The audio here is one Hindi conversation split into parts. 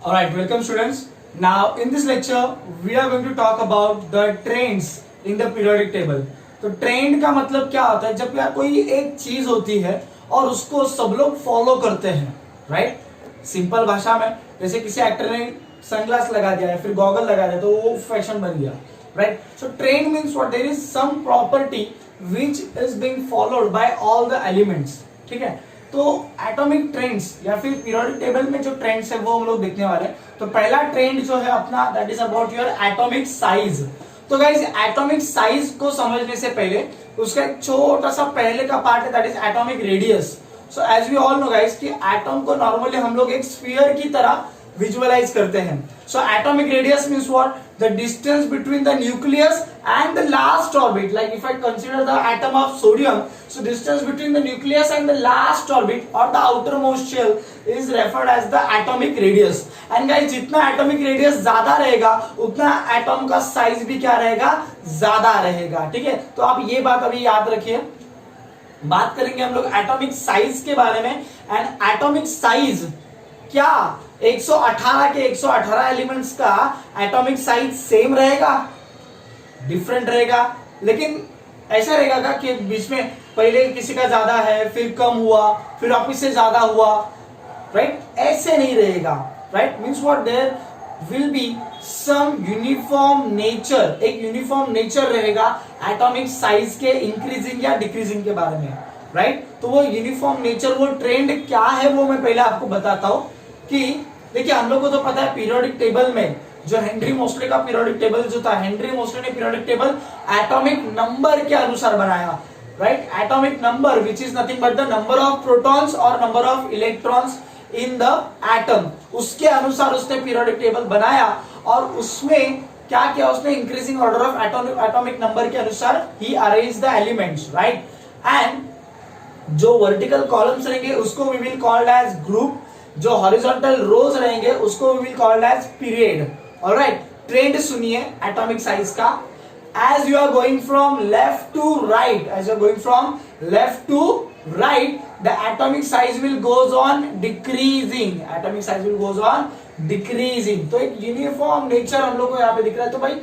Alright, welcome students. Now in this lecture we are going to talk about the trends in the periodic table. तो ट्रेंड का मतलब क्या होता है? जब यार कोई एक चीज होती है और उसको सब लोग फॉलो करते हैं, राइट? सिंपल भाषा में जैसे किसी एक्टर ने सनग्लास लगा दिया है, फिर गॉगल लगा दिया तो वो फैशन बन गया, right? So trend means what? There is some property which is being followed by all the elements, ठीक है? तो एटॉमिक ट्रेंड्स या फिर पीरियोडिक टेबल में जो ट्रेंड्स है वो हम लोग देखने वाले हैं। तो पहला ट्रेंड जो है अपना, that is about your atomic size. तो गाइस एटॉमिक साइज को समझने से पहले उसका एक छोटा सा पहले का पार्ट है, that is atomic radius. So as we all know guys कि एटॉम को नॉर्मली हम लोग एक स्फीयर की तरह विजुअलाइज करते हैं। So atomic radius means what? The distance between the nucleus and the last orbit. Like if I consider the atom of sodium, so distance between the nucleus and the last orbit or the outermost shell is referred as the atomic radius. And guys जितना atomic radius ज्यादा रहेगा उतना atom का size भी क्या रहेगा? ज्यादा रहेगा, ठीक है? तो आप ये बात अभी याद रखिए। बात करेंगे हम लोग एटॉमिक साइज के बारे में। एंड एटॉमिक साइज क्या 118 के 118 एलिमेंट्स का एटॉमिक साइज सेम रहेगा? डिफरेंट रहेगा? लेकिन ऐसा रहेगा का कि बीच में पहले किसी का ज्यादा है, फिर कम हुआ, फिर वापिस से ज्यादा हुआ, राइट? ऐसे नहीं रहेगा, right? Means what? There will be some uniform nature, एक यूनिफॉर्म नेचर रहेगा एटॉमिक साइज के इंक्रीजिंग या डिक्रीजिंग के बारे में, राइट? तो वो यूनिफॉर्म नेचर, वो ट्रेंड क्या है वो मैं पहले आपको बताता हूं। कि देखिए हम लोग को तो पता है पीरियोडिक टेबल में जो हेनरी मोस्ले का पीरियोडिक टेबल जो था, हेनरी मोस्ले ने पीरियोडिक टेबल एटॉमिक नंबर के अनुसार बनाया, right? Atomic number which is nothing but the number of protons और number of electrons in the atom, उसके अनुसार उसने पीरियोडिक टेबल बनाया। और उसमें क्या किया उसने? Increasing order of atomic number के अनुसार ही arrange the elements, right? And जो वर्टिकल कॉलम्स रहेंगे उसको we will called as group, जो हॉरिजॉन्टल रोज रहेंगे उसको we will called as period. Alright, trend सुनिए एटॉमिक साइज का। As you are going from left to right, as you are going from left to right, the atomic size will goes on decreasing, atomic size will goes on decreasing. तो एक यूनिफॉर्म नेचर हम लोग को यहाँ पे दिख रहा है। तो भाई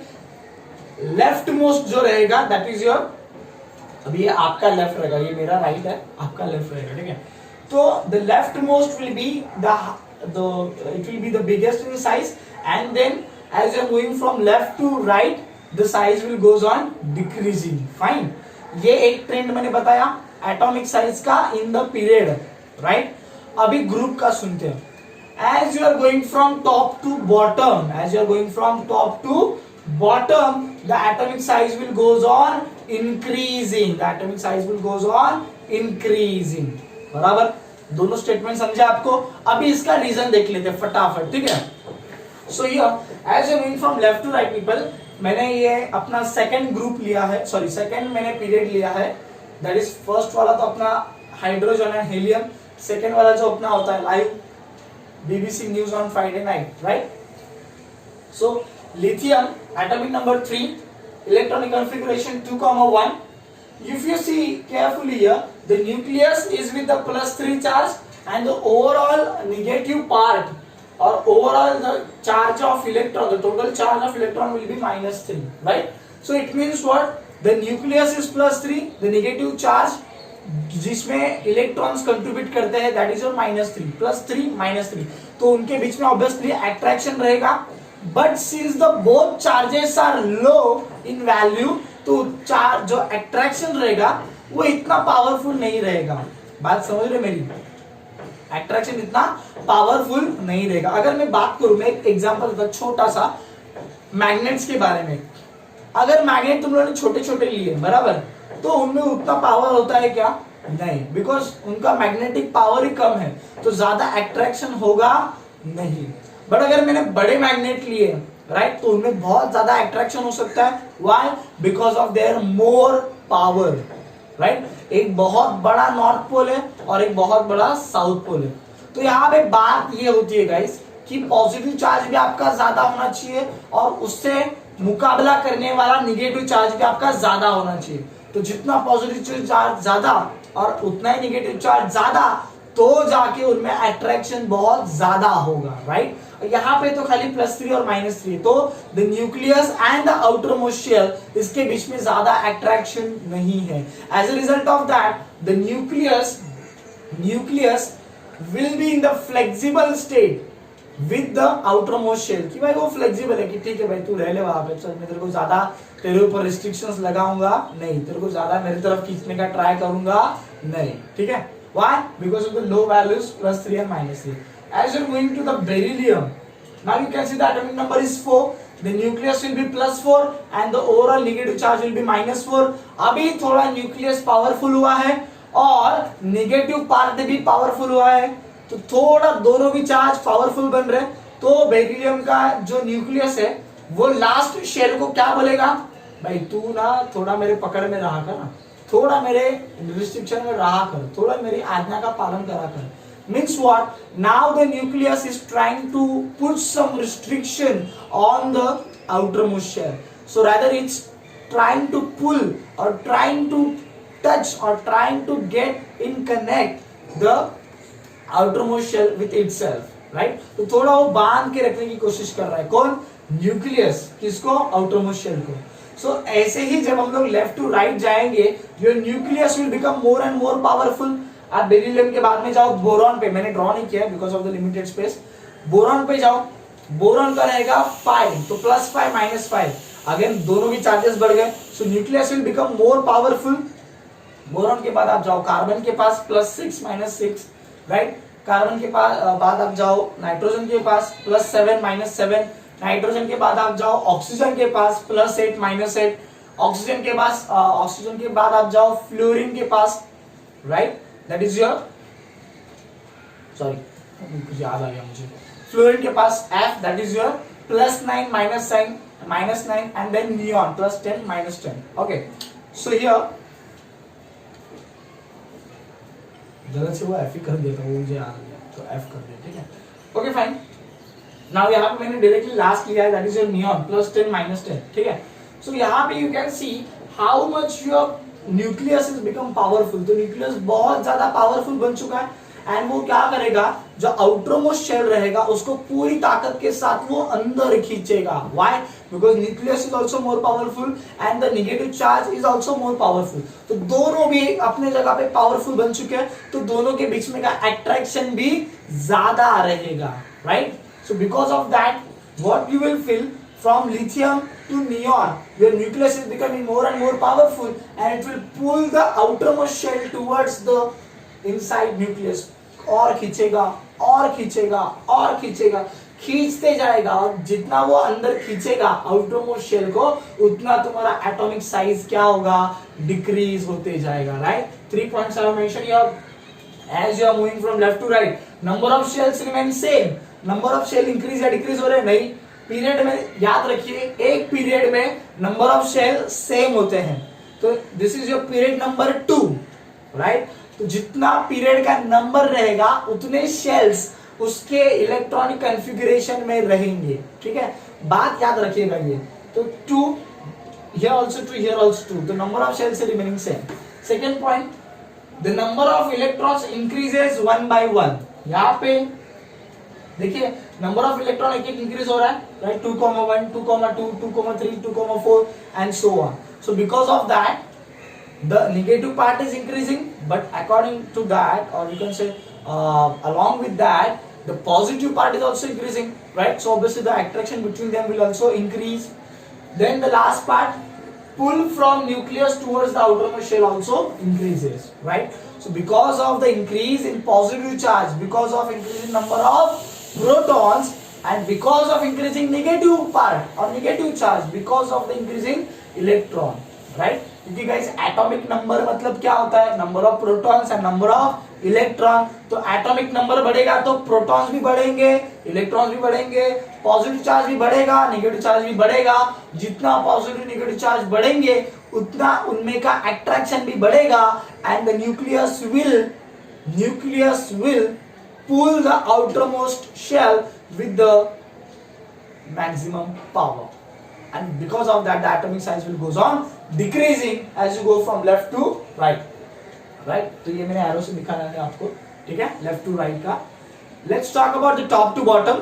लेफ्ट मोस्ट जो रहेगा दैट इज योर, अभी ये आपका लेफ्ट रहेगा, ये मेरा राइट है, आपका लेफ्ट रहेगा, ठीक है? तो the left most will be it will be the biggest in size, and then as you are moving from left to right the size will goes on decreasing. Fine, ये एक ट्रेंड मैंने बताया एटॉमिक साइज का इन द पीरियड, राइट? अभी ग्रुप का सुनते हैं। as you are going from top to bottom, as you are going from top to bottom, the atomic size will goes on increasing, the atomic size will goes on increasing. बराबर? दोनों स्टेटमेंट समझे आपको? अभी इसका रीजन देख लेते हैं फटाफट, ठीक है? So here as you moving from left to right people, मैंने ये अपना सेकंड ग्रुप लिया है, सॉरी सेकंड मैंने पीरियड लिया है। दैट इज फर्स्ट वाला तो अपना हाइड्रोजन एंड हीलियम, सेकंड वाला जो अपना होता है live BBC news on Friday night, right? So lithium atomic number 3, electronic configuration 2,1. If you see carefully here, the nucleus is with the +3 charge and the overall negative part or overall the charge of electron, the total charge of electron will be -3, right? So it means what? The nucleus is +3, the negative charge जिसमें इलेक्ट्रॉन्स कंट्रीब्यूट करते हैं दैट इज योर -3, +3 -3, तो उनके बीच में ऑब्वियसली अट्रैक्शन रहेगा। But since the both charges are low in value, तो चार्ज जो अट्रैक्शन रहेगा वो इतना पावरफुल नहीं रहेगा। बात समझ रहे मेरी? अट्रैक्शन इतना पावरफुल नहीं रहेगा। अगर मैं बात करूं, मैं एक एग्जांपल देता छोटा सा मैग्नेट्स के बारे में। अगर मैग्नेट तुम लोगों ने छोटे छोटे लिए, बराबर, तो उनमें उतना पावर होता है क्या? नहीं, बिकॉज उनका मैग्नेटिक पावर ही कम है, तो ज्यादा अट्रैक्शन होगा नहीं। बट अगर मैंने बड़े मैग्नेट लिए, राइट, तो उनमें बहुत ज्यादा अट्रैक्शन हो सकता है। Why? Because of there more power, right? एक बहुत बड़ा नॉर्थ पोल है और एक बहुत बड़ा साउथ पोल है। तो यहाँ पे बात ये होती है गाइस कि पॉजिटिव चार्ज भी आपका ज्यादा होना चाहिए और उससे मुकाबला करने वाला निगेटिव चार्ज भी आपका ज्यादा होना चाहिए। तो जितना पॉजिटिव चार्ज ज्यादा और उतना ही निगेटिव चार्ज ज्यादा, तो जाके उनमें अट्रैक्शन बहुत ज्यादा होगा, राइट। यहाँ पे तो खाली +3 और -3, तो the nucleus and the outer most shell, इसके बीच में ज्यादा अट्रैक्शन नहीं है। As a result of that the nucleus will be in the flexible state with the outer most shell, कि भाई वो फ्लेक्सिबल है, कि ठीक है भाई तू रह ले वहां पे, चल मैं तेरे को ज्यादा तेरे ऊपर रिस्ट्रिक्शंस लगाऊंगा नहीं, तेरे को ज्यादा मेरी तरफ खींचने का ट्राई करूंगा नहीं, ठीक है। Why? Because of the low values +3 and -3. As you're moving to the beryllium, now you can see the atomic number is 4. The nucleus will be +4 and the overall negative charge will be -4. अभी थोड़ा न्यूक्लियस पावरफुल हुआ है और नेगेटिव पार्ट भी पावरफुल हुआ है, तो थोड़ा दोनों भी चार्ज पावरफुल बन रहे हैं। तो बेरिलियम का जो न्यूक्लियस है वो लास्ट शेल को क्या बोलेगा, भाई तू ना थोड़ा मेरे पकड़ में रहा कर ना, थोड़ा मेरे रिस्ट्रिक्शन में रहा कर, थोड़ा मेरी आज्ञा का पालन करा कर। Means what, now the nucleus is trying to put some restriction on the outer most shell, so rather it's trying to pull और ट्राइंग टू टच और trying to get in connect the outer most shell with itself, right. तो थोड़ा वो बांध के रखने की कोशिश कर रहा है, कौन, न्यूक्लियस, किसको, आउटर मोस्ट शेल को। सो ऐसे ही जब हम लोग लेफ्ट टू राइट जाएंगे, your nucleus will become more and more powerful. आप बेरिलियम के बाद में जाओ बोरॉन पे, मैंने ड्रॉ नहीं किया because of the limited space. Boron पे जाओ, बोरॉन का रहेगा 5, तो +5 -5, अगेन दोनों की चार्जेस बढ़ गए, सो nucleus will become more powerful. Boron के बाद आप जाओ कार्बन के पास +6 -6, राइट। कार्बन के पास बाद आप जाओ नाइट्रोजन के पास +7 -7, नाइट्रोजन के बाद आप जाओ ऑक्सीजन के पास +8 -8, ऑक्सीजन के पास ऑक्सीजन के बाद आप जाओ फ्लोरीन के पास, right, that is your, sorry कुछ याद आ गया मुझे, फ्लोरीन के पास F, that is your +9 -9 and then neon +10 -10, okay. So here गलत से वो F ही कर देता, वो मुझे याद आ गया, तो F कर दे, ठीक है, ओके फाइन। नाउ यहाँ पे मैंने डायरेक्टली लास्ट लिया है, दैट इज योर नियॉन +10 -10, ठीक है। सो यहाँ पे you can see how much your nucleus is become powerful, तो न्यूक्लियस बहुत ज्यादा पावरफुल बन चुका है एंड वो क्या करेगा, जो आउटर मोस्ट शेल रहेगा उसको पूरी ताकत के साथ वो अंदर खींचेगा। Why, because nucleus is also more powerful and the negative charge is also more powerful, तो दोनों भी अपने जगह पे पावरफुल बन चुके हैं, तो दोनों के बीच में का अट्रैक्शन भी ज्यादा रहेगा, right. So because of that, what you will feel from lithium to neon, your nucleus is becoming more and more powerful and it will pull the outermost shell towards the inside nucleus, और खींचेगा और खींचेगा और खींचेगा, खींचते जाएगा, और जितना वो अंदर खींचेगा आउटरमोस्ट शेल को, उतना तुम्हारा एटॉमिक साइज क्या होगा, डिक्रीज होते जाएगा, right. 3 points I have mentioned here. As you are moving from left to right, number of shells remain same. Number of shell increase या डिक्रीज हो रहे हैं, नहीं। पीरियड में याद रखिए, एक पीरियड में नंबर ऑफ शेल सेम होते हैं, तो this is your period number 2, right. तो जितना पीरियड का नंबर रहेगा उतने शेल्स उसके इलेक्ट्रॉनिक कॉन्फ़िगरेशन में रहेंगे, ठीक है, बात याद रखिएगा ये। तो 2 here also 2, here also 2, the number of shells remaining same. Second point, the number of electrons increases 1 by 1. यहाँ पे देखिए नंबर ऑफ इलेक्ट्रॉन एक एक इंक्रीज हो रहा है, right, 2,1, 2,2, 2,3, 2,4 and so on. So because of that the negative part is increasing, but according to that, और you can say along with that the positive part is also increasing, right, so obviously the attraction between them will also increase. Then the last part, pull from nucleus towards the outermost shell also increases, right. So because of the increase in positive charge, because of increasing number of protons, and because of increasing negative part or negative charge, because of the increasing electron, right, क्योंकि guys atomic number मतलब क्या होता है, number of protons and number of electron, तो atomic number बढ़ेगा तो protons भी बढ़ेंगे, electrons भी बढ़ेंगे, positive charge भी बढ़ेगा, negative charge भी बढ़ेगा, जितना positive negative charge बढ़ेंगे उतना उनमें का attraction भी बढ़ेगा, and the nucleus will pull the outermost shell with the maximum power, and because of that the atomic size will goes on decreasing as you go from left to right, right. तो ये मैंने एरो से दिखाया है आपको, ठीक है, लेफ्ट टू राइट का। Let's talk about the top to bottom.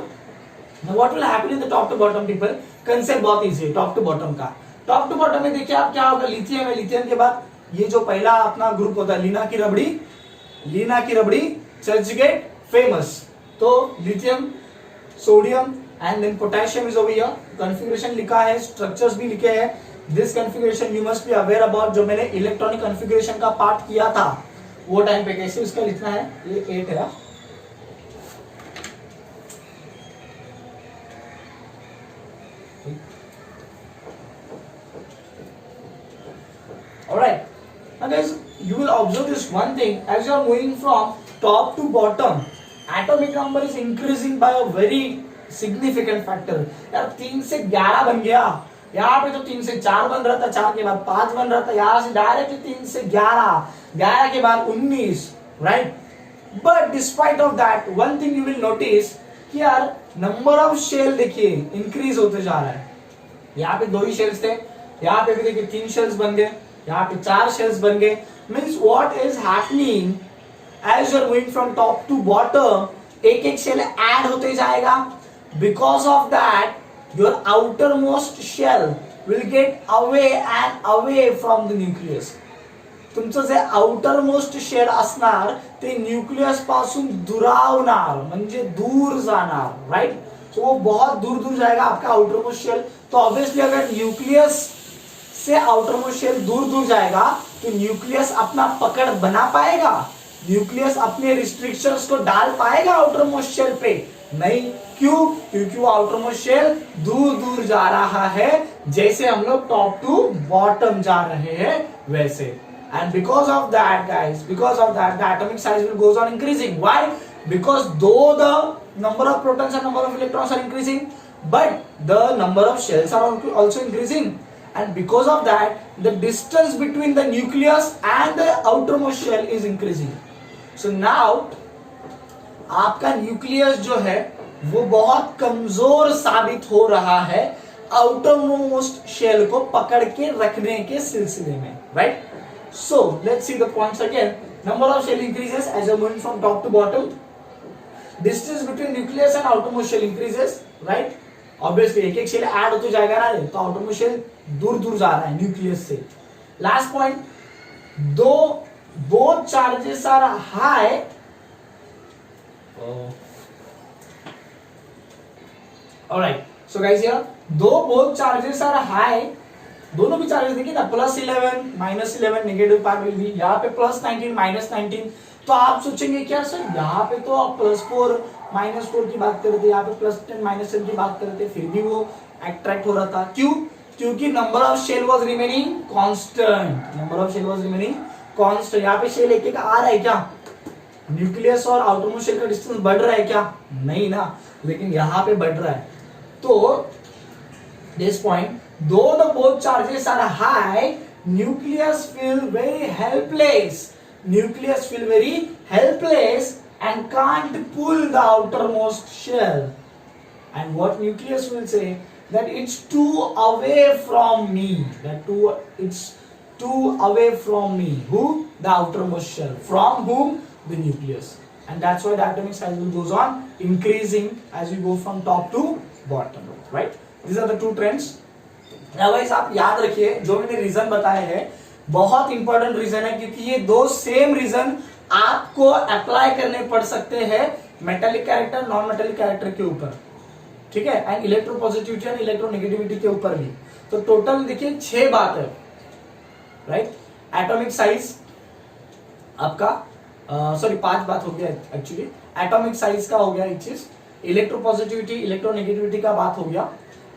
Now what will happen in the top to bottom people? Concept बहुत इजी है टॉप टू बॉटम का। टॉप टू बॉटम में देखिए आप क्या होगा, लिथियम है, लिथियम के बाद ये जो पहला अपना ग्रुप होता है लीना की रबड़ी, चर्चगेट, फेमस। तो lithium, sodium and then potassium is over here. Configuration लिखा है, स्ट्रक्चर्स भी लिखे हैं। This configuration you must be aware about. जो मैंने इलेक्ट्रॉनिक कॉन्फ़िगरेशन का पार्ट किया था वो टाइम पे कैसे उसका लिखना है, ये 8 है। Alright, now guys, you will observe this one thing, as you are moving from top to bottom, atomic number is increasing by a very significant factor. यार 3 से 11 बन गया, यहाँ पे तो 3 से 4 बन रहा था, 4 के बाद 5 बन रहा था, यहाँ से डायरेक्टली 3 से 11, 11 के बाद 19, right? But despite of that, one thing you will notice कि यार नंबर ऑफ शेल देखिए इंक्रीज होते जा रहा है। यहाँ पे 2 ही शेल्स थे, यहाँ पे भी देखिए 3 शेल्स बन गए, यहाँ पे 4 शेल्स बन गए। Means what is happening as you are moving from top to bottom, एक एक शेल ऐड होते जाएगा। Because of that your outer most shell will get away and away from the nucleus. तुमचं जे आउटर मोस्ट शेल असणार ते न्यूक्लियस पासून दुरावणार, म्हणजे दूर जाणार, राइट? तो वो बहुत दूर दूर जाएगा आपका आउटर मोस्ट शेल। तो ऑब्वियसली अगर न्यूक्लियस से आउटर मोस्ट शेल दूर दूर जाएगा तो न्यूक्लियस अपना पकड़ बना पाएगा, न्यूक्लियस अपने रिस्ट्रिक्शंस को डाल पाएगा आउटर मोस्ट शेल पे? नहीं। क्यों? क्योंकि वो आउटर मोस्ट शेल दूर दूर जा रहा है, जैसे हम लोग टॉप टू बॉटम जा रहे हैं वैसे। And because of that guys, because of that the atomic size will goes on increasing. Why? Because though the number of protons and number of electrons are increasing, but the number of shells are also increasing, and because of that the distance between the nucleus and the outermost shell is increasing. So now आपका न्यूक्लियस जो है वो बहुत कमजोर साबित हो रहा है आउटर मोस्ट शेल को पकड़ के रखने के सिलसिले में, right? So let's see the points again. Number of shell increases as you're moving from top to bottom. Distance between nucleus and outermost shell increases, right? Obviously एक एक शेल ऐड होते जाएगा ना, तो outermost shell दूर दूर जा रहा है न्यूक्लियस से। Last point, both charges are high. Alright, so guys here, though both charges are high, दोनों भी चार्जेस देखिए ना, +11 -11 नेगेटिव पार्ट विल बी, यहाँ पे +19 -19। तो आप सोचेंगे क्या सर यहाँ पे तो आप +4 -4 की बात कर रहे थे, यहाँ पे +10 -10 की बात कर रहे थे, फिर भी वो अट्रैक्ट हो रहा था। क्यों? क्योंकि number of shell was remaining constant, number of shell was remaining constant. यहाँ पे शेल एक एक आ रहा है क्या? न्यूक्लियस और आउटरमोस्ट शेल का डिस्टेंस बढ़ रहा है क्या? नहीं ना, लेकिन यहाँ पे बढ़ रहा है। तो this point, though the both charges are high, nucleus feel very helpless, nucleus feel very helpless and can't pull the outermost shell. And what nucleus will say, that it's too away from me, it's too away from me. Who? The outermost shell. From whom? The nucleus. And that's why the atomic size will goes on increasing as we go from top to bottom, right? These are the two trends. Guys आप याद रखिए जो मैंने रीजन बताए हैं बहुत इंपॉर्टेंट रीजन है, क्योंकि ये दो सेम रीजन आपको अप्लाई करने पड़ सकते हैं metallic character, non metallic character के ऊपर, ठीक है, एंड इलेक्ट्रोपॉजिटिविटी एंड इलेक्ट्रोनेगेटिविटी के ऊपर भी। तो टोटल देखिए 6 बात है, राइट? एटॉमिक साइज आपका 5 बात हो गया एक्चुअली। एटॉमिक साइज का हो गया एक चीज, इलेक्ट्रोपॉजिटिविटी इलेक्ट्रोनेगेटिविटी का बात हो गया,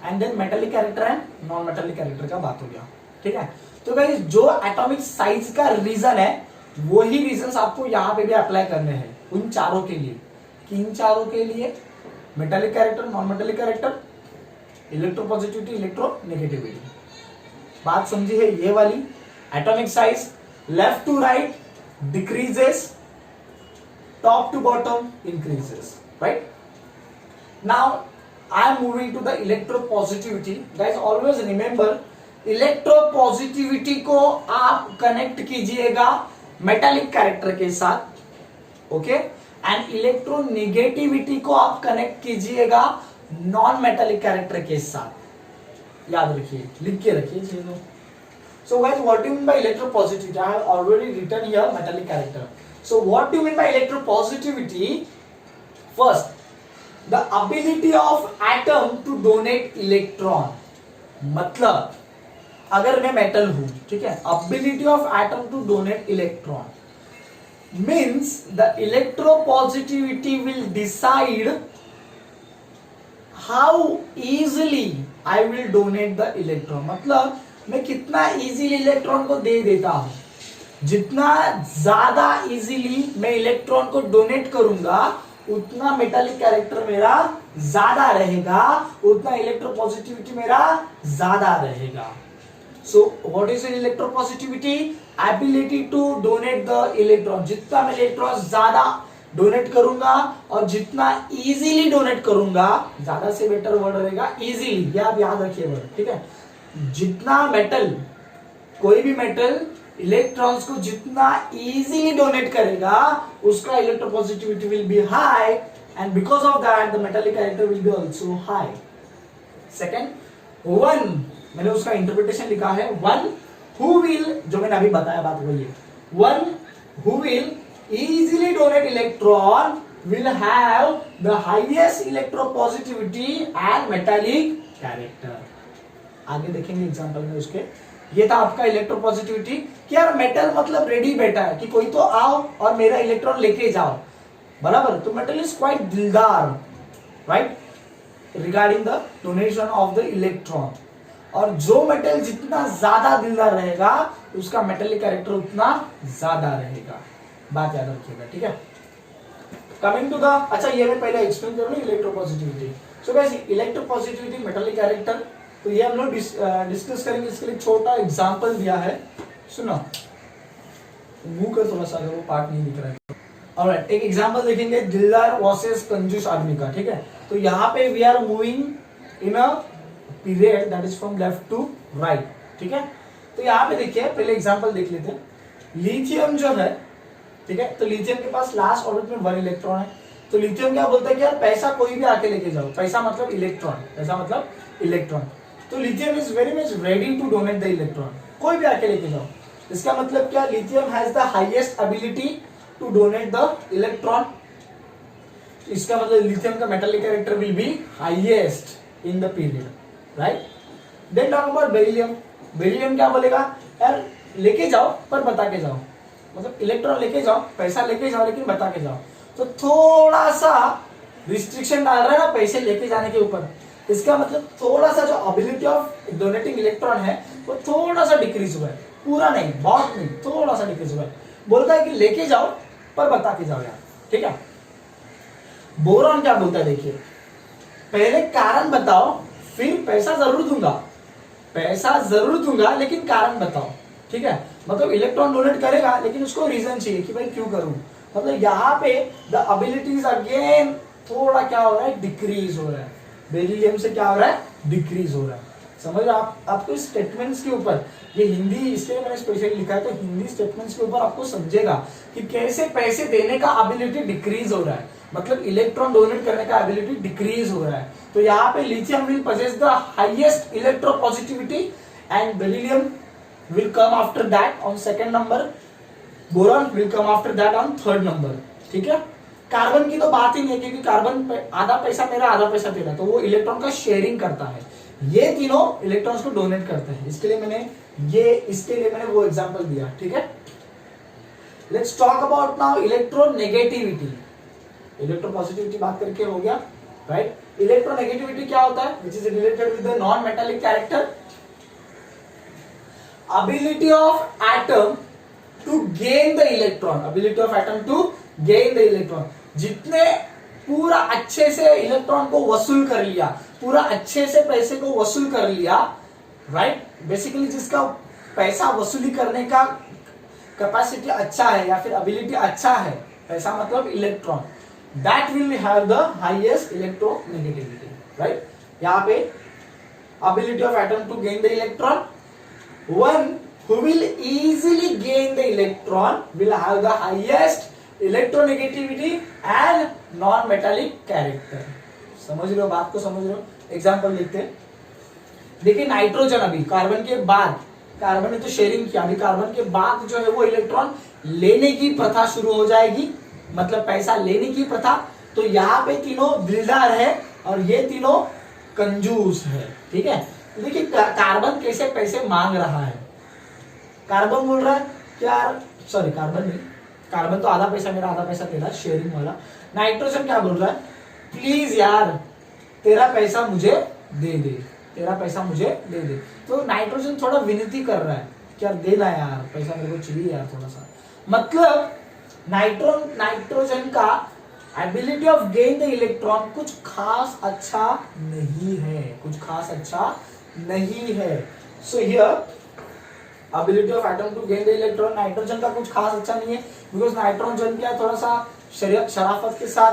and then metallic character and non metallic character का बात हो गया, ठीक है। तो गाइस जो एटॉमिक साइज का रीजन है वही रीजंस आपको यहाँ पे भी अप्लाई करने हैं उन चारों के लिए। किन चारों के लिए? Metallic character, non metallic character, electropositivity electronegativity. बात समझी है ये वाली? Atomic size left to right decreases, top to bottom increases, right? Now I am moving to the electropositivity. Guys always remember electropositivity को आप कनेक्ट कीजिएगा मेटालिक कैरेक्टर के साथ, ओके? एंड इलेक्ट्रोनेगेटिविटी को आप कनेक्ट कीजिएगा नॉन मेटालिक कैरेक्टर के साथ। याद रखिए, लिख के रखिए चीजों। So guys, what do you mean by electropositivity? I have already written here metallic character. So what do you mean by electropositivity? First, the ability of atom to donate electron. मतलब अगर मैं मेटल हूं, ठीक है, ability of atom to donate electron means the electropositivity will decide how easily I will donate the electron. मतलब मैं कितना इजीली इलेक्ट्रॉन को दे देता हूं। जितना ज्यादा इजीली मैं इलेक्ट्रॉन को डोनेट करूंगा उतना मेटालिक कैरेक्टर मेरा ज्यादा रहेगा, उतना इलेक्ट्रोपॉजिटिविटी मेरा ज्यादा रहेगा। So what is electropositivity? Ability to donate the electron. जितना मैं इलेक्ट्रॉन ज्यादा डोनेट करूंगा और जितना इजीली डोनेट करूंगा, ज्यादा से बेटर वर्ड रहेगा इजीली, ये आप याद रखिए वर्ड, ठीक है। जितना मेटल, कोई भी मेटल इलेक्ट्रॉन्स को जितना इजीली डोनेट करेगा उसका electropositivity will be high and because of that the metallic character will be also high. Second, one, मैंने उसका इंटरप्रिटेशन लिखा है, वन हु विल, जो मैंने अभी बताया बात वही है, one who will easily donate electron will have the highest electropositivity and metallic character। आगे देखेंगे एग्जांपल में उसके। ये था आपका इलेक्ट्रोपॉजिटिविटी कि यार मेटल मतलब रेडी बैठा है कि कोई तो आओ और मेरा इलेक्ट्रॉन लेके जाओ, बराबर। तो मेटल इज क्वाइट दिलदार, right, regarding the donation of the electron. और जो मेटल जितना ज्यादा दिलदार रहेगा उसका मेटेलिक कैरेक्टर उतना ज्यादा रहेगा, बात याद रखिएगा, ठीक है। कमिंग टू द, अच्छा ये मैं पहले एक्सप्लेन कर लूं electropositivity. So guys, electropositivity metallic character, तो ये हम लोग डिस्कस करेंगे। इसके लिए छोटा एग्जांपल दिया है, सुनो, मुंह का थोड़ा सा वो पार्ट नहीं दिख रहा है। ऑलराइट, एक एग्जांपल देखेंगे दिलदार वर्सेस कंजूस आदमी का, ठीक है। तो यहाँ पे we are moving in a period that is from left to right, ठीक है। तो यहाँ पे देखिए, पहले एग्जांपल देख लेते हैं। लिथियम जो है, ठीक है, तो लिथियम के पास लास्ट ऑर्बिट में 1 इलेक्ट्रॉन है। तो लिथियम क्या बोलता है कि यार पैसा कोई भी आके लेके जाओ, पैसा मतलब इलेक्ट्रॉन, पैसा मतलब इलेक्ट्रॉन। तो lithium is very much ready to donate the electron, कोई भी आके लेके जाओ। इसका मतलब क्या, lithium has the highest ability to donate the electron. इसका मतलब लिथियम का metallic character will be highest in the period, right. Then talk about beryllium. Beryllium क्या बोलेगा, यार लेके जाओ पर बता के जाओ, मतलब इलेक्ट्रॉन लेके जाओ, पैसा लेके जाओ, लेकिन बता के जाओ। तो थोड़ा सा रिस्ट्रिक्शन डाल रहा है ना पैसे लेके जाने के ऊपर। इसका मतलब थोड़ा सा जो एबिलिटी ऑफ डोनेटिंग इलेक्ट्रॉन है वो थोड़ा सा डिक्रीज हुआ है, पूरा नहीं, बहुत नहीं, थोड़ा सा डिक्रीज हुआ है। बोलता है कि लेके जाओ पर बता के जाओ यार, ठीक है। बोरॉन क्या बोलता है, देखिए, पहले कारण बताओ फिर पैसा जरूर दूंगा, पैसा जरूर दूंगा लेकिन कारण बताओ, ठीक है। मतलब इलेक्ट्रॉन डोनेट करेगा लेकिन उसको रीजन चाहिए कि भाई क्यों करूं। मतलब यहाँ पे द एबिलिटीज अगेन थोड़ा क्या हो रहा है, डिक्रीज हो रहा है। बेरिलियम से क्या हो रहा है, डिक्रीज हो रहा है। समझ रहे आप, आपको इस स्टेटमेंट्स के ऊपर, ये हिंदी इसलिए मैंने स्पेशली लिखा है, तो हिंदी स्टेटमेंट्स के ऊपर आपको समझेगा कि कैसे पैसे देने का एबिलिटी डिक्रीज हो रहा है, मतलब इलेक्ट्रॉन डोनेट करने का एबिलिटी डिक्रीज हो रहा है। तो यहाँ पे lithium will possess the highest electropositivity and beryllium will come after that on second number, boron will come after that on third number, ठीक है। कार्बन की तो बात ही नहीं है क्योंकि कार्बन आधा पैसा मेरा आधा पैसा तेरा, तो वो इलेक्ट्रॉन का शेयरिंग करता है। ये तीनों इलेक्ट्रॉन्स को डोनेट करते हैं, इसके लिए मैंने वो एग्जांपल दिया, ठीक है। Let's talk about now electronegativity. Electropositivity बात करके हो गया, राइट। इलेक्ट्रोनेगेटिविटी क्या होता है, which is related with the non metallic character. ability of atom to gain the electron, ability of atom to gain the electron। जितने पूरा अच्छे से इलेक्ट्रॉन को वसूल कर लिया, पूरा अच्छे से पैसे को वसूल कर लिया, राइट। बेसिकली जिसका पैसा वसूली करने का कैपेसिटी अच्छा है या फिर एबिलिटी अच्छा है, पैसा मतलब electron, that will have the highest electronegativity, right. यहाँ पे ability of atom to gain the electron, one who will easily gain the electron will have the highest electronegativity and non metallic character. समझ रहे हो बात को, समझ रहे हो? एग्जाम्पल देखते हैं। देखिए नाइट्रोजन, अभी कार्बन के बाद, कार्बन ने तो शेयरिंग किया, अभी कार्बन के बाद जो है वो इलेक्ट्रॉन लेने की प्रथा शुरू हो जाएगी, मतलब पैसा लेने की प्रथा। तो यहाँ पे तीनों दिलदार है और ये तीनों कंजूस है, ठीक है। तो देखिए कार्बन कैसे पैसे मांग रहा है। कार्बन बोल रहा है यार, सॉरी कार्बन नहीं, कार्बन तो आधा पैसा मेरा आधा पैसा तेरा, शेयरिंग वाला। नाइट्रोजन क्या बोल रहा है, प्लीज यार तेरा पैसा मुझे दे दे, तेरा पैसा मुझे दे दे। तो नाइट्रोजन थोड़ा विनती कर रहा है कि यार देना यार, पैसा मेरे को चाहिए यार थोड़ा सा। मतलब नाइट्रोजन का ability of gain the electron कुछ खास अच्छा नहीं है, कुछ खास अच्छा नहीं है। So here ability of atom to gain the electron, nitrogen का कुछ खास अच्छा नहीं है, बिकॉज नाइट्रोजन क्या थोड़ा सा शराफत के साथ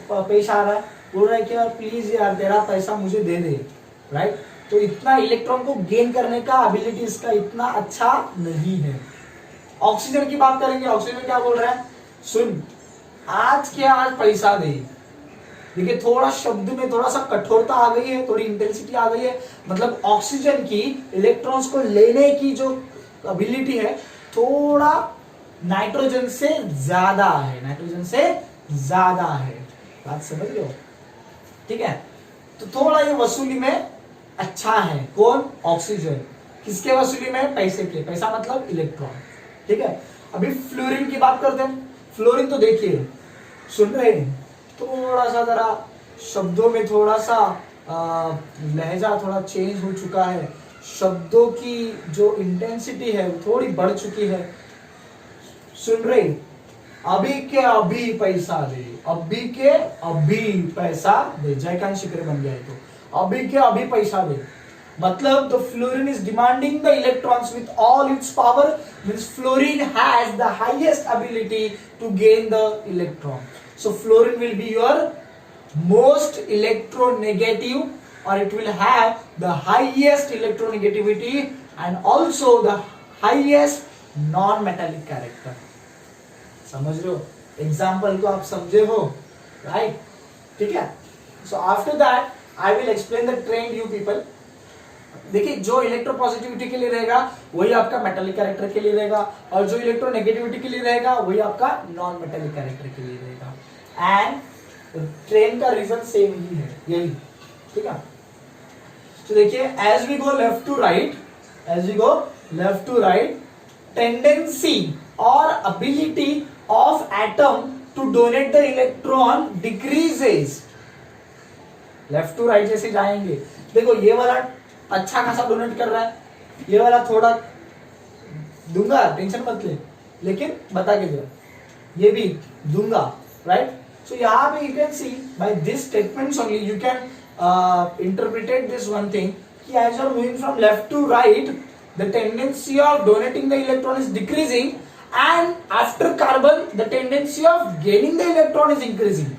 पेश आ रहा है, बोल रहा है कि यार प्लीज यार तेरा पैसा मुझे दे दे, राइट। तो इतना इलेक्ट्रॉन को गेन करने का एबिलिटी इसका इतना अच्छा नहीं है। ऑक्सीजन की बात करेंगे, ऑक्सीजन क्या बोल रहा है, सुन आज के आज पैसा दे। देखिए थोड़ा शब्द में थोड़ा सा कठोरता आ गई है, थोड़ी इंटेंसिटी आ गई है, मतलब ऑक्सीजन की इलेक्ट्रॉन्स को लेने की जो एबिलिटी है थोड़ा नाइट्रोजन से ज्यादा है, नाइट्रोजन से ज्यादा है। बात समझ रहे हो, ठीक है। तो थोड़ा ये वसूली में अच्छा है, कौन, ऑक्सीजन। किसके वसूली में, पैसे के, पैसा मतलब इलेक्ट्रॉन, ठीक है। अभी फ्लोरीन की बात करते हैं। फ्लोरीन तो देखिए, सुन रहे हैं, थोड़ा सा जरा शब्दों में थोड़ा सा लहजा थोड़ा चेंज हो चुका है, शब्दों की जो इंटेंसिटी है वो थोड़ी बढ़ चुकी है। सुन रहे, अभी के अभी पैसा दे, अभी के अभी पैसा दे, जयकांत शिकरे बन गया है, तो अभी के अभी पैसा दे। मतलब the fluorine is demanding the electrons with all its power, means fluorine has the highest ability to gain the electron. So fluorine will be your most electronegative, or it will have the highest electronegativity and also the highest non-metallic character. समझ रहे हो, एग्जाम्पल को आप समझे हो, राइट, ठीक है। So after that I will explain the trend you people. देखिए जो इलेक्ट्रोपॉजिटिविटी के लिए रहेगा वही आपका मेटालिक कैरेक्टर के लिए रहेगा, और जो इलेक्ट्रोनेगेटिविटी के लिए रहेगा वही आपका नॉन मेटालिक कैरेक्टर के लिए रहेगा। एंड ट्रेन का रीजन सेम ही है, यही, ठीक है। तो देखिए as we go left to right, as we go left to right, tendency और ability of atom to donate the electron decreases. Left to right जैसे जाएंगे, देखो ये वाला अच्छा खासा डोनेट कर रहा है, ये वाला थोड़ा दूंगा, टेंशन मत ले, लेकिन बता के दो, ये भी दूंगा, राइट। सो यहाँ पे you can see by this statements only you can interpret this one thing कि as you are moving from left to right the tendency of donating the electron is decreasing, and after carbon the tendency of gaining the electron is increasing.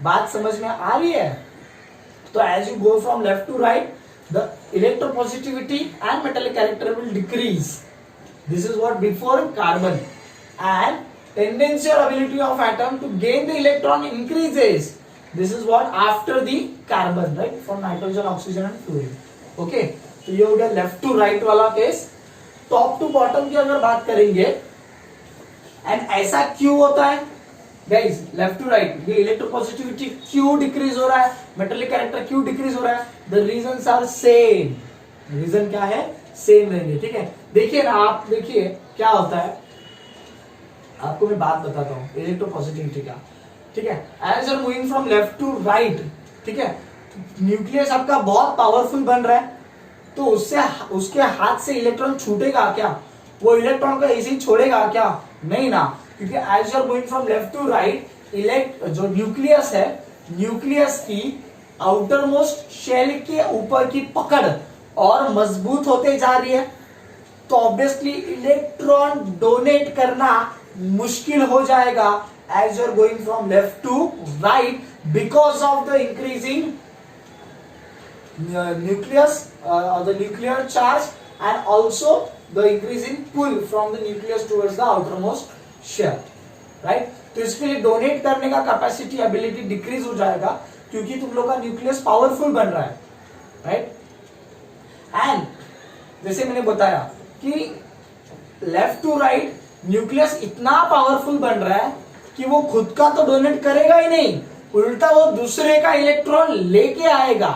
बात समझ में आ रही है? तो as you go from left to right the electropositivity and metallic character will decrease. This is what before carbon, and tendency or ability of atom to gain the electron increases. This is what after the carbon, right, from nitrogen, oxygen and fluorine. Okay, तो ये हो गया लेफ्ट टू राइट वाला केस। टॉप टू बॉटम की अगर बात करेंगे, एंड ऐसा क्यों होता है गाइस, लेफ्ट टू राइट, ये इलेक्ट्रोपॉजिटिविटी क्यों डिक्रीज हो रहा है, मेटालिक कैरेक्टर क्यों डिक्रीज हो रहा है, the reasons are same. Reason क्या है, सेम रहेंगे, ठीक है। देखिए ना, आप देखिए क्या होता है, आपको मैं बात बताता हूँ इलेक्ट्रोपॉजिटिविटी का, ठीक है। As you are moving from left to right, ठीक है, न्यूक्लियस आपका बहुत पावरफुल बन रहा है, तो उससे उसके हाथ से इलेक्ट्रॉन छूटेगा क्या, वो इलेक्ट्रॉन को ऐसे ही छोड़ेगा क्या, नहीं ना, क्योंकि as you are going from left to right, जो न्यूक्लियस है, न्यूक्लियस की आउटर मोस्ट शेल के ऊपर की पकड़ और मजबूत होते जा रही है, तो ऑब्वियसली इलेक्ट्रॉन डोनेट करना मुश्किल हो जाएगा as you are going from left to right, because of the increasing nucleus the nuclear charge, and also the increasing pull from the nucleus towards the outermost shell. Right. तो इसके लिए डोनेट करने का कैपेसिटी एबिलिटी डिक्रीज हो जाएगा क्योंकि तुम लोग का न्यूक्लियस पावरफुल बन रहा है, राइट। एंड जैसे मैंने बताया कि लेफ्ट टू राइट न्यूक्लियस इतना पावरफुल बन रहा है कि वो खुद का तो डोनेट करेगा ही नहीं, उल्टा वो दूसरे का इलेक्ट्रॉन लेके आएगा।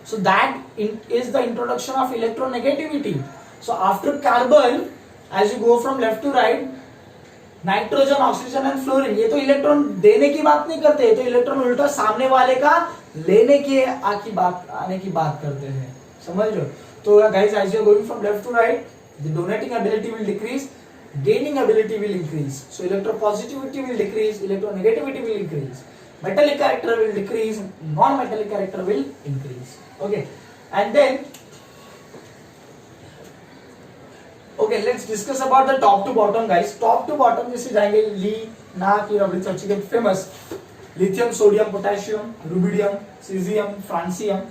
So that is the introduction of electronegativity. So after carbon as you go from left to right, nitrogen, oxygen and fluorine, ये तो इलेक्ट्रॉन देने की बात नहीं करते, ये तो इलेक्ट्रॉन उल्टा सामने वाले का लेने की आने की बात करते हैं, समझ लो। तो guys as you going from left to right, the donating ability will decrease, gaining ability will increase. So electropositivity will decrease, electronegativity will increase, metallic character will decrease, non-metallic character will increase. Okay, and then okay, let's discuss about the top to bottom, guys. Top to bottom जैसे जाएंगे ली ना की रबड़ी सबसे के famous lithium, sodium, potassium, rubidium, cesium, francium.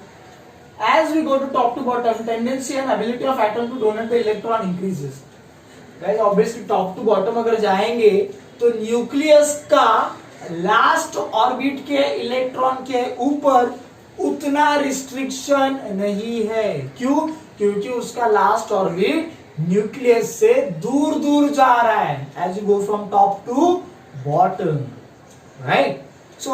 As we go to top to bottom, tendency and ability of atom to donate the electron increases. Guys obviously top to bottom अगर जाएंगे तो न्यूक्लियस का लास्ट ऑर्बिट के इलेक्ट्रॉन के ऊपर उतना रिस्ट्रिक्शन नहीं है। क्यों? क्योंकि उसका लास्ट ऑर्बिट न्यूक्लियस से दूर दूर जा रहा है as you go from top to bottom, right. So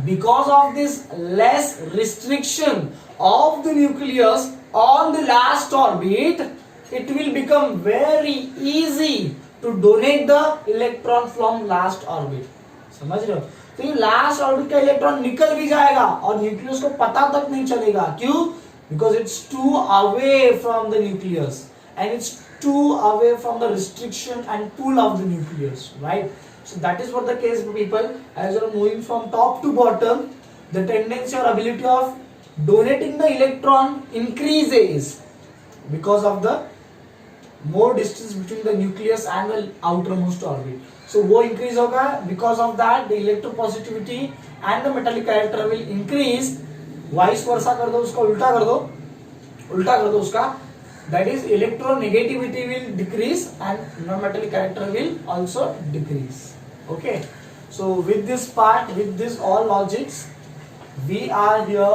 because of this less restriction of the nucleus on the last orbit, it will become very easy to donate the electron from last orbit. समझ रहे हो? तो ये लास्ट ऑर्बिट का इलेक्ट्रॉन निकल भी जाएगा और न्यूक्लियस को पता तक नहीं चलेगा। क्यों? Because it's too away from the nucleus and it's too away from the restriction and pull of the nucleus, right? So that is what the case, people. As you are moving from top to bottom, the tendency or ability of donating the electron increases because of the more distance between the nucleus and the outermost orbit. So वो increase होगा, because of that the electropositivity and the metallic character will increase. Vice versa कर दो, उसका उल्टा कर दो उसका, that is electronegativity will decrease and non-metallic character will also decrease. Okay, so with this part, with this all logics, we are here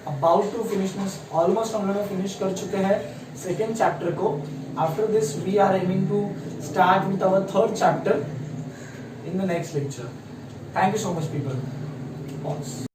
about to finish this. Almost हम लोग फिनिश कर चुके हैं सेकेंड चैप्टर को। After this we are aiming to start with our third chapter in the next lecture. Thank you so much, people. Pause.